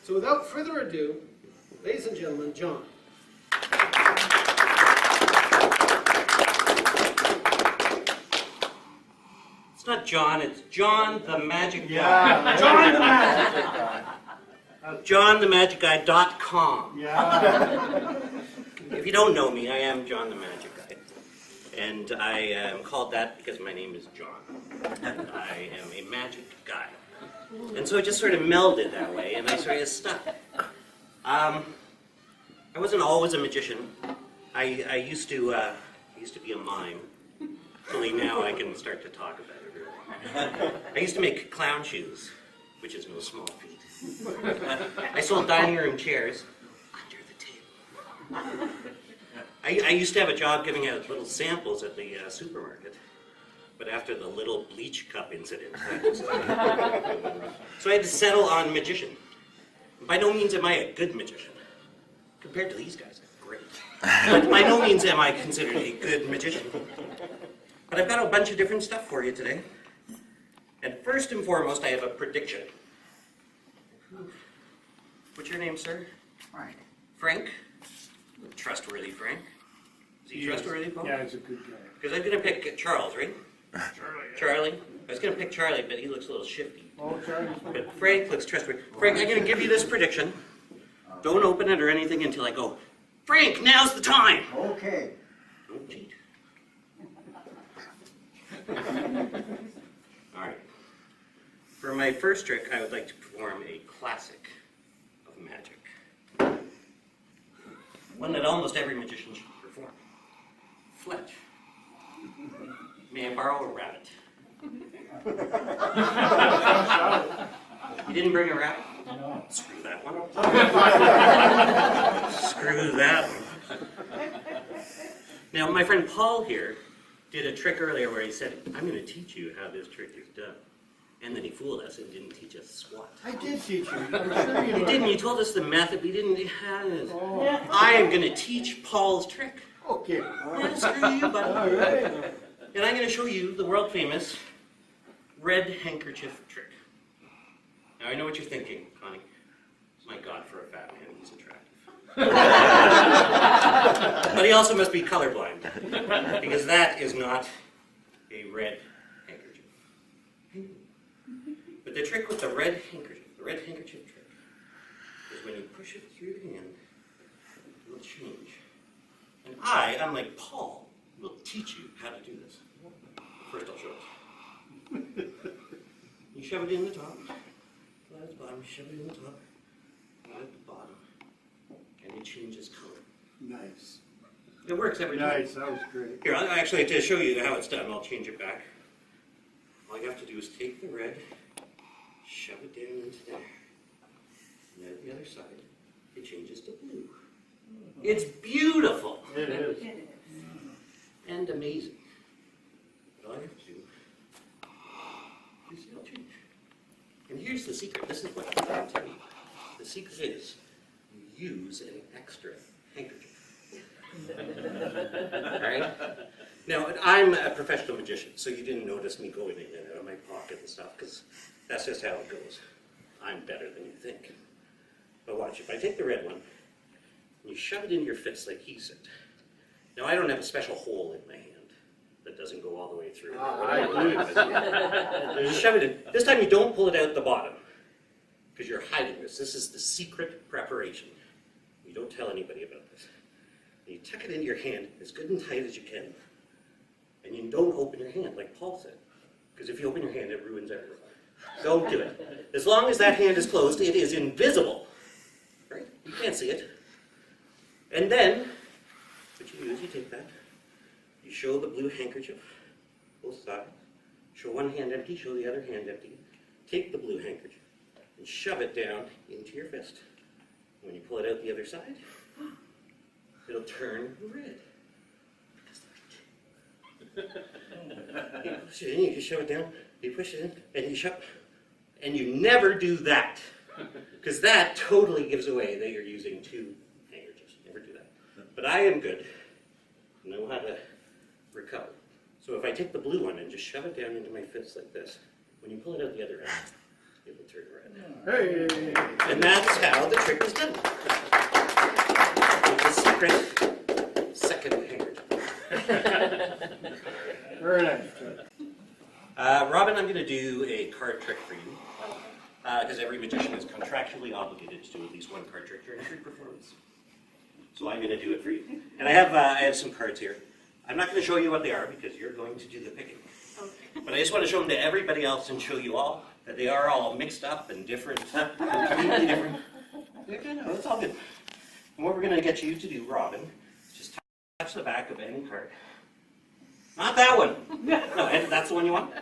So without further ado, ladies and gentlemen, John. It's not John, it's John the Magic Guy. Yeah. John the Magic Guy. JohnTheMagicGuy.com. Yeah. If you don't know me, I am John the Magic Guy. And I am called that because my name is John. I am a magic guy. And so it just sort of melded that way, and I sort of stuck. I wasn't always a magician. I used to be a mime. Only now I can start to talk about it, really. I used to make clown shoes, which is no small feat. I sold dining room chairs under the table. I used to have a job giving out little samples at the supermarket, but after the little bleach cup incident, so I had to settle on magician. By no means am I a good magician. Compared to these guys, I'm great. But by no means am I considered a good magician. But I've got a bunch of different stuff for you today. And first and foremost, I have a prediction. What's your name, sir? Frank. Frank? Trustworthy Frank. Is he trustworthy, Paul? Yeah, he's a good guy. Because I'm going to pick Charles, right? Charlie. I was going to pick Charlie, but he looks a little shifty. Oh, Charlie's fine. But Frank looks trustworthy. Frank, I'm going to give you this prediction. Don't open it or anything until I go, Frank, now's the time! Okay. Don't cheat. All right. For my first trick, I would like to perform a classic of magic. One that almost every magician should perform. Fletch. May I borrow a rabbit? You didn't bring a rabbit? No. Screw that one. Screw that one. Now, my friend Paul here did a trick earlier where he said, I'm going to teach you how this trick is done. And then he fooled us and didn't teach us squat. I did teach you. I'm sure You didn't. You told us the method. We didn't have it. Oh, I am going to teach Paul's trick. okay. Yeah, screw you, buddy. All right. And I'm going to show you the world famous red handkerchief trick. Now I know what you're thinking, Connie. My God, for a fat man, he's attractive. But he also must be colorblind, because that is not a red handkerchief. But the trick with the red handkerchief trick, is when you push it through your hand, it will change. And I, unlike Paul, will teach you how to do this. First, I'll show it. You shove it in the top, flat at the bottom, shove it in the top, flat at the bottom, and it changes color. Nice. It works every time. Nice, that was great. Here, I'll actually, to show you how it's done, I'll change it back. All you have to do is take the red, shove it down into there, and then at the other side, it changes to blue. It's beautiful It is. and amazing. But all you have to do is it'll change. And here's the secret. This is what I'm telling you. The secret is you use an extra handkerchief. All right? Now, I'm a professional magician, so you didn't notice me going in and out of my pocket and stuff, because that's just how it goes. I'm better than you think. But watch, if I take the red one, and you shove it into your fist like he said. Now, I don't have a special hole in my hand that doesn't go all the way through. Just shove it in. This time you don't pull it out the bottom, because you're hiding this. This is the secret preparation. You don't tell anybody about this. And you tuck it into your hand as good and tight as you can. And you don't open your hand, like Paul said. Because if you open your hand, it ruins everything. Don't do it. As long as that hand is closed, it is invisible. Right? You can't see it. And then, what you do is you take that, you show the blue handkerchief, both sides, show one hand empty, show the other hand empty, take the blue handkerchief, and shove it down into your fist. When you pull it out the other side, it'll turn red. You push it in, you shove it down, you push it in, and you shove, and you never do that. Because that totally gives away that you're using two handkerchiefs. Never do that. But I am good. I know how to recover. So if I take the blue one and just shove it down into my fist like this, when you pull it out the other end, It'll turn red. Hey. And that's how the trick is done. With the secret second hanger. Very nice. Robin, I'm going to do a card trick for you. Because every magician is contractually obligated to do at least one card trick during every performance. So I'm going to do it for you. And I have some cards here. I'm not going to show you what they are because you're going to do the picking. Okay. But I just want to show them to everybody else and show you all that they are all mixed up and different, completely different. Okay, no, it's all good. And what we're going to get you to do, Robin, is just touch the back of any card. Not that one. No, and that's the one you want?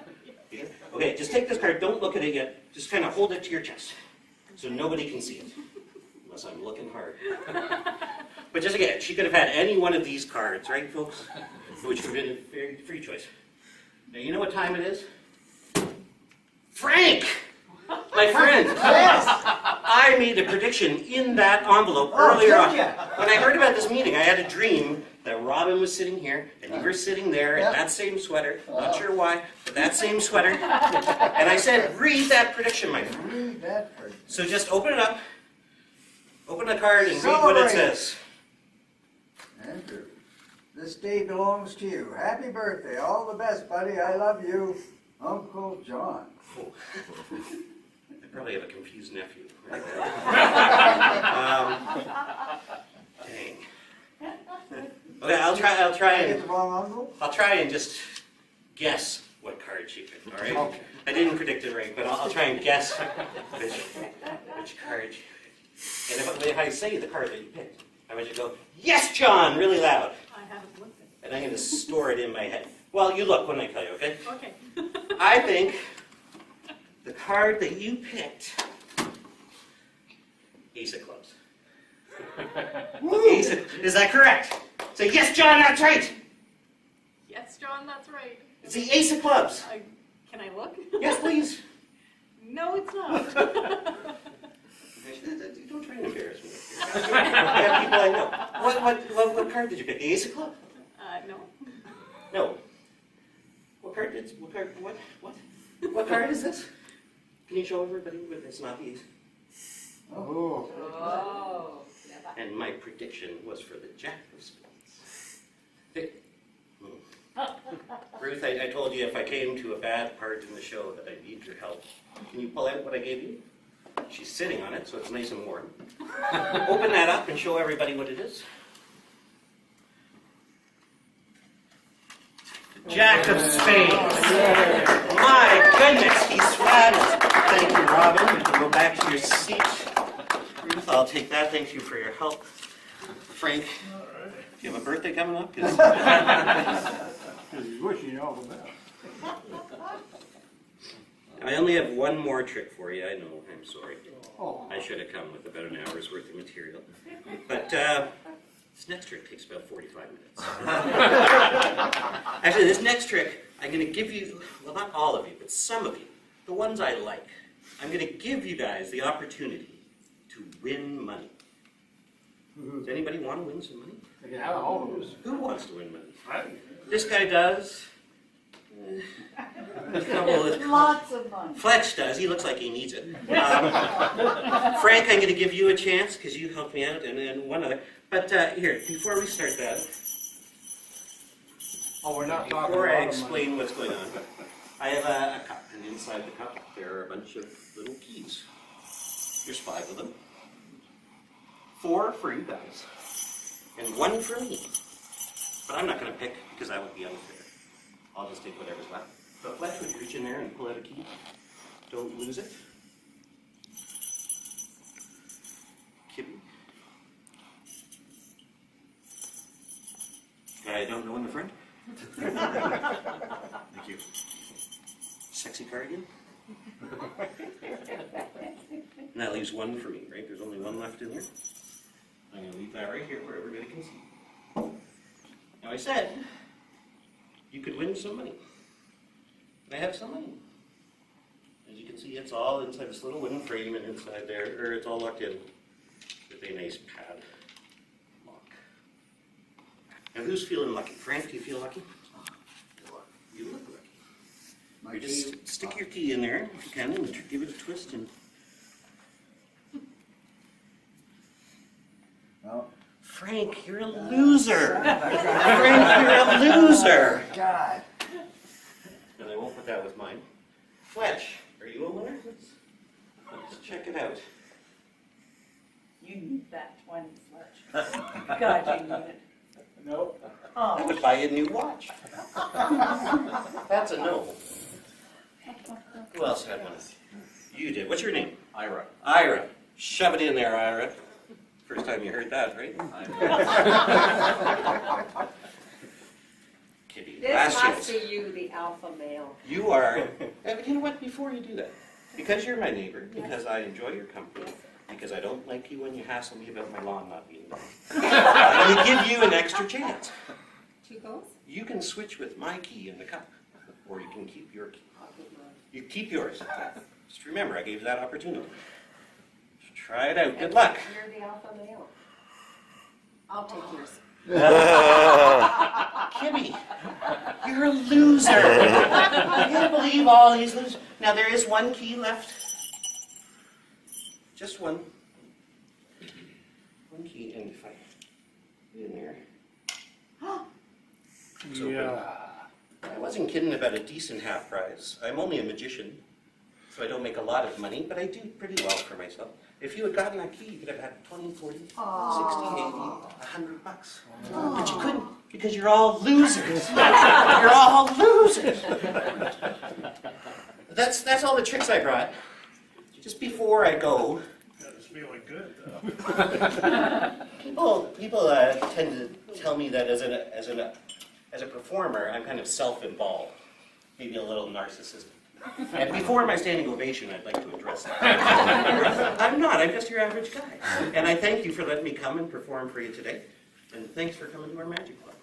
You sure? Okay, just take this card. Don't look at it yet. Just kind of hold it to your chest so nobody can see it. Unless I'm looking hard. But just again, she could have had any one of these cards, right, folks? Which would have been a very free choice. Now, you know what time it is? Frank! My friend! Yes! I made a prediction in that envelope earlier on. When I heard about this meeting, I had a dream that Robin was sitting here, and you were sitting there in that same sweater, not sure why, but that same sweater. And I said, read that prediction, my friend. Read that for So just open it up, open the card, and read what it says. Andrew. This day belongs to you. Happy birthday. All the best, buddy. I love you. Uncle John. Oh. I probably have a confused nephew. Right there. Dang. Okay, I'll try Did I get and the wrong uncle? just guess what card she picked. All right. Okay. I didn't predict it right, but I'll try and guess which card she picked. And if I say the card that you picked, I want you to go, "Yes, John," really loud. I haven't looked at And I'm going to store it in my head. Well, you look when I tell you, okay? it. Okay. I think the card that you picked, Ace of Clubs. Ace of, is that correct? Say, yes, John, that's right. Yes, John, that's right. It's the Ace of Clubs. Can I look? Yes, please. No, it's not. Don't try and embarrass me. I have people I know. What card did you pick? The Ace of Clubs? No. No. What card is this? Can you show everybody what it's not the Ace? Oh. Oh. And my prediction was for the Jack of Spades. Ruth, I told you if I came to a bad part in the show that I need your help. Can you pull out what I gave you? She's sitting on it, so it's nice and warm. Open that up and show everybody what it is. Jack of Spades. My goodness, he's flat. Thank you, Robin. You can go back to your seat. Ruth, I'll take that. Thank you for your help. Frank, do you have a birthday coming up? 'Cause He's wishing you all the best. I only have one more trick for you. I know. I'm sorry. Oh. I should have come with about an hour's worth of material. But this next trick takes about 45 minutes. Actually, this next trick, I'm going to give you, well, not all of you, but some of you, the ones I like. I'm going to give you guys the opportunity to win money. Does anybody want to win some money? Yeah, all of us. Who wants to win money? Right. This guy does. Lots of money. Fletch does. He looks like he needs it. Frank, I'm going to give you a chance because you helped me out, and then one other. But here, before we start that, Oh, we're not talking before I about explain what's going on, I have a cup, and inside the cup there are a bunch of little keys. There's 5 of them. 4 for you guys, and 1 for me. But I'm not going to pick because that would be unfair. I'll just take whatever's left. But Fletch, would you reach in there and pull out a key? Don't lose it. Kibby. I don't know in the front. Thank you. Sexy cardigan. And that leaves 1 for me, right? There's only 1 left in there. I'm going to leave that right here where everybody can see. Now I said you could win some money. And I have some money. As you can see, it's all inside this little wooden frame and inside there, or it's all locked in with a nice pad lock. Now who's feeling lucky? Frank, do you feel lucky? You look lucky. My You key. just stick your key in there if you can and give it a twist and. No. Frank, you're a loser. Frank, you're a loser. God. And I won't put that with mine. Fletch, are you a winner? Let's check it out. You need that 20, Fletch. God, you need it. Nope. I Oh, would buy you a new watch. That's a no. Who else had one? You did. What's your name? Ira. Ira. Shove it in there, Ira. First time you heard that, right? Kitty, This last has chance. to you, the alpha male. You are, you know what, before you do that, because you're my neighbor, because I enjoy your company, because I don't like you when you hassle me about my lawn not being done, I'm going to give you an extra chance. 2 goes? You can switch with my key in the cup, or you can keep your key. You keep yours. Just remember, I gave you that opportunity. Try it out. Good luck. You're the alpha male. I'll take yours. Kimmy, you're a loser. I can't believe all these losers. Now there is one key left. Just one. One key, and if I put it in there. It's open. I wasn't kidding about a decent half price. I'm only a magician, so I don't make a lot of money, but I do pretty well for myself. If you had gotten that key, you could have had 20, 40, 60, 80, $100. But you couldn't, because you're all losers. You're all losers. That's all the tricks I brought. Just before I go, It's feeling good, though. people tend to tell me that as a performer, I'm kind of self-involved, maybe a little narcissistic. And before my standing ovation, I'd like to address that. I'm not, I'm just your average guy. And I thank you for letting me come and perform for you today. And thanks for coming to our Magic Club.